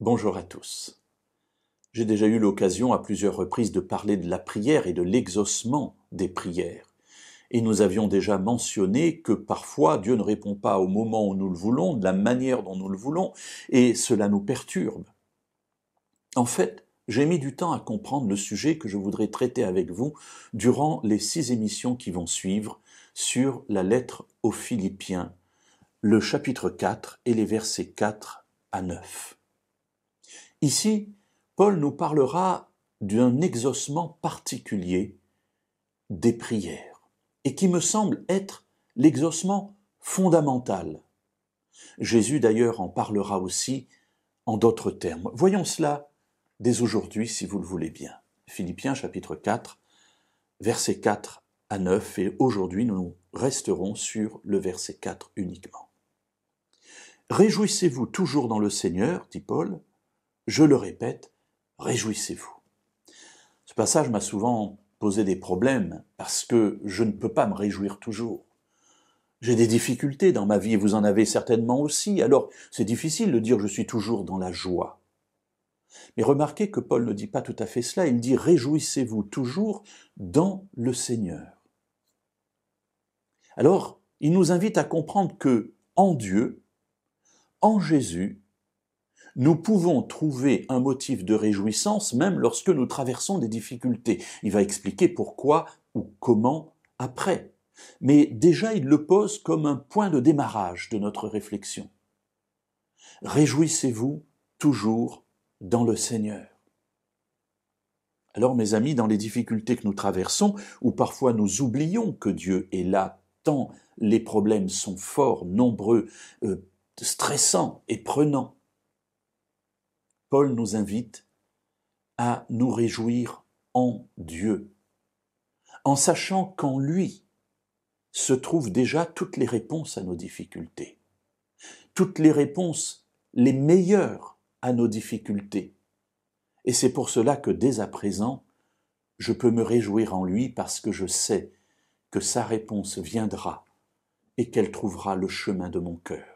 Bonjour à tous. J'ai déjà eu l'occasion à plusieurs reprises de parler de la prière et de l'exaucement des prières. Et nous avions déjà mentionné que parfois Dieu ne répond pas au moment où nous le voulons, de la manière dont nous le voulons, et cela nous perturbe. En fait, j'ai mis du temps à comprendre le sujet que je voudrais traiter avec vous durant les 6 émissions qui vont suivre sur la lettre aux Philippiens, le chapitre 4 et les versets 4 à 9. Ici, Paul nous parlera d'un exaucement particulier des prières, et qui me semble être l'exaucement fondamental. Jésus d'ailleurs en parlera aussi en d'autres termes. Voyons cela dès aujourd'hui, si vous le voulez bien. Philippiens chapitre 4, versets 4 à 9, et aujourd'hui nous resterons sur le verset 4 uniquement. « Réjouissez-vous toujours dans le Seigneur, dit Paul. Je le répète, réjouissez-vous. » Ce passage m'a souvent posé des problèmes parce que je ne peux pas me réjouir toujours. J'ai des difficultés dans ma vie et vous en avez certainement aussi. Alors, c'est difficile de dire je suis toujours dans la joie. Mais remarquez que Paul ne dit pas tout à fait cela. Il dit réjouissez-vous toujours dans le Seigneur. Alors, il nous invite à comprendre que en Dieu, en Jésus, nous pouvons trouver un motif de réjouissance même lorsque nous traversons des difficultés. Il va expliquer pourquoi ou comment après. Mais déjà, il le pose comme un point de démarrage de notre réflexion. Réjouissez-vous toujours dans le Seigneur. Alors, mes amis, dans les difficultés que nous traversons, où parfois nous oublions que Dieu est là, tant les problèmes sont forts, nombreux, stressants et prenants, Paul nous invite à nous réjouir en Dieu, en sachant qu'en lui se trouvent déjà toutes les réponses à nos difficultés, toutes les réponses les meilleures à nos difficultés. Et c'est pour cela que dès à présent, je peux me réjouir en lui parce que je sais que sa réponse viendra et qu'elle trouvera le chemin de mon cœur.